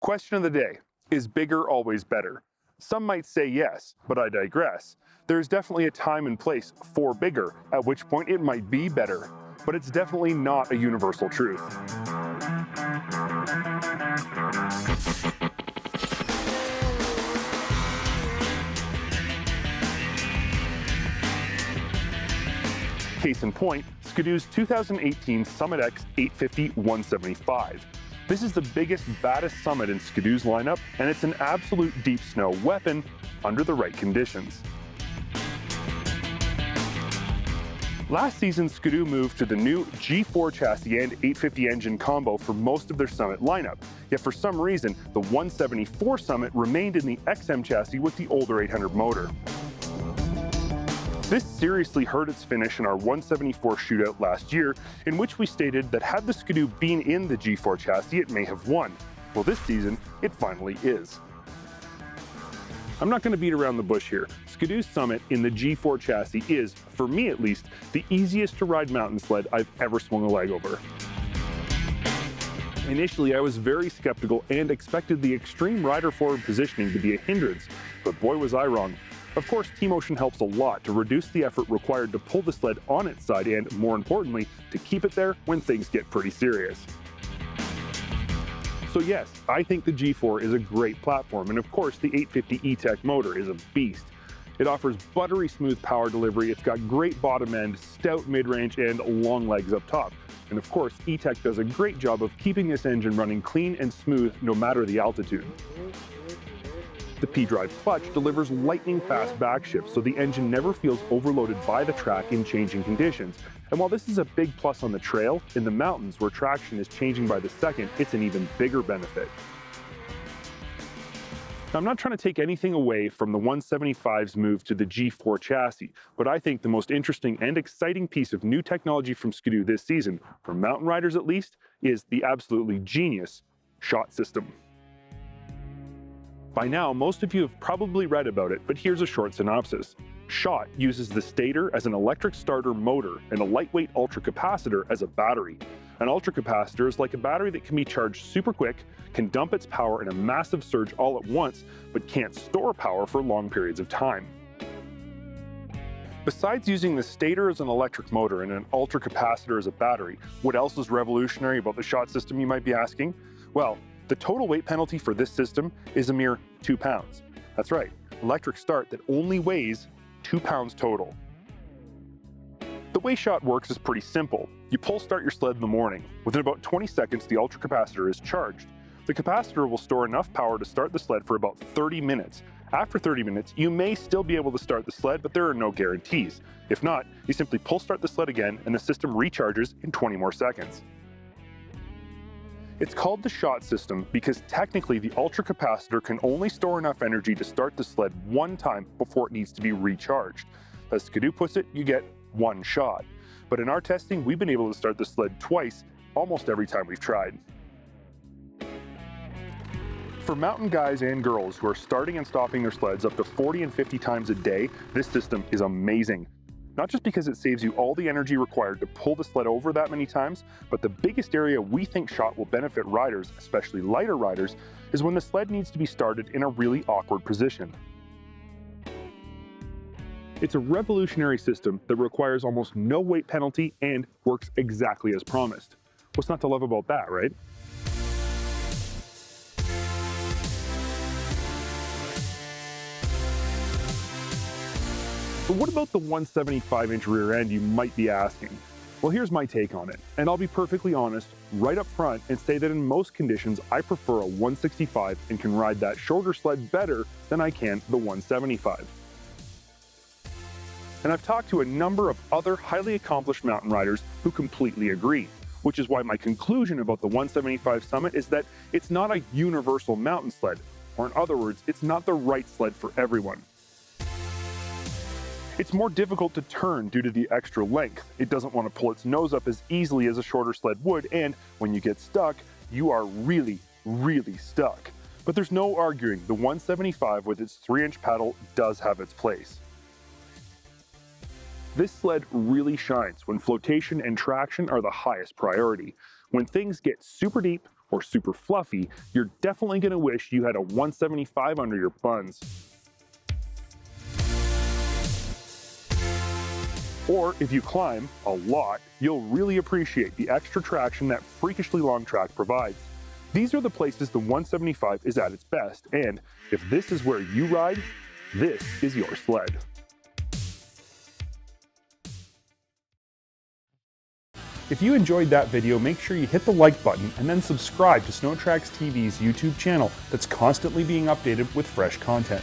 Question of the day, is bigger always better? Some might say yes, but I digress. There's definitely a time and place for bigger, at which point it might be better, but it's definitely not a universal truth. Case in point, Skidoo's 2018 Summit X 850-175. This is the biggest, baddest Summit in Skidoo's lineup, and it's an absolute deep snow weapon under the right conditions. Last season, Skidoo moved to the new G4 chassis and 850 engine combo for most of their Summit lineup, yet for some reason, the 174 Summit remained in the XM chassis with the older 800 motor. This seriously hurt its finish in our 174 shootout last year, in which we stated that had the Skidoo been in the G4 chassis, it may have won. Well, this season, it finally is. I'm not going to beat around the bush here. Skidoo's Summit in the G4 chassis is, for me at least, the easiest to ride mountain sled I've ever swung a leg over. Initially, I was very skeptical and expected the extreme rider forward positioning to be a hindrance, but boy was I wrong. Of course, T-motion helps a lot to reduce the effort required to pull the sled on its side and, more importantly, to keep it there when things get pretty serious. So yes, I think the G4 is a great platform, and of course the 850 E-TEC motor is a beast. It offers buttery smooth power delivery, it's got great bottom end, stout mid-range, and long legs up top. And of course, E-TEC does a great job of keeping this engine running clean and smooth no matter the altitude. The P-Drive clutch delivers lightning-fast backshift, so the engine never feels overloaded by the track in changing conditions. And while this is a big plus on the trail, in the mountains where traction is changing by the second, it's an even bigger benefit. Now, I'm not trying to take anything away from the 175's move to the G4 chassis, but I think the most interesting and exciting piece of new technology from Skidoo this season, for mountain riders at least, is the absolutely genius SHOT system. By now, most of you have probably read about it, but here's a short synopsis. SHOT uses the stator as an electric starter motor and a lightweight ultracapacitor as a battery. An ultracapacitor is like a battery that can be charged super quick, can dump its power in a massive surge all at once, but can't store power for long periods of time. Besides using the stator as an electric motor and an ultracapacitor as a battery, what else is revolutionary about the SHOT system, you might be asking? Well, the total weight penalty for this system is a mere 2 pounds. That's right, electric start that only weighs 2 pounds total. The way SHOT works is pretty simple. You pull start your sled in the morning. Within about 20 seconds, the ultracapacitor is charged. The capacitor will store enough power to start the sled for about 30 minutes. After 30 minutes, you may still be able to start the sled, but there are no guarantees. If not, you simply pull start the sled again and the system recharges in 20 more seconds. It's called the SHOT system because technically the ultracapacitor can only store enough energy to start the sled one time before it needs to be recharged. As Skidoo puts it, you get one shot. But in our testing, we've been able to start the sled twice, almost every time we've tried. For mountain guys and girls who are starting and stopping their sleds up to 40 and 50 times a day, this system is amazing. Not just because it saves you all the energy required to pull the sled over that many times, but the biggest area we think SHOT will benefit riders, especially lighter riders, is when the sled needs to be started in a really awkward position. It's a revolutionary system that requires almost no weight penalty and works exactly as promised. What's not to love about that, right? But what about the 175-inch rear end, you might be asking? Well, here's my take on it, and I'll be perfectly honest right up front and say that in most conditions I prefer a 165 and can ride that shorter sled better than I can the 175. And I've talked to a number of other highly accomplished mountain riders who completely agree, which is why my conclusion about the 175 Summit is that it's not a universal mountain sled, or in other words, it's not the right sled for everyone. It's more difficult to turn due to the extra length. It doesn't want to pull its nose up as easily as a shorter sled would, and when you get stuck, you are really, really stuck. But there's no arguing, the 175 with its 3-inch paddle does have its place. This sled really shines when flotation and traction are the highest priority. When things get super deep or super fluffy, you're definitely going to wish you had a 175 under your buns. Or if you climb a lot, you'll really appreciate the extra traction that freakishly long track provides. These are the places the 175 is at its best, and if this is where you ride, this is your sled. If you enjoyed that video, make sure you hit the like button and then subscribe to SnowTrax TV's YouTube channel that's constantly being updated with fresh content.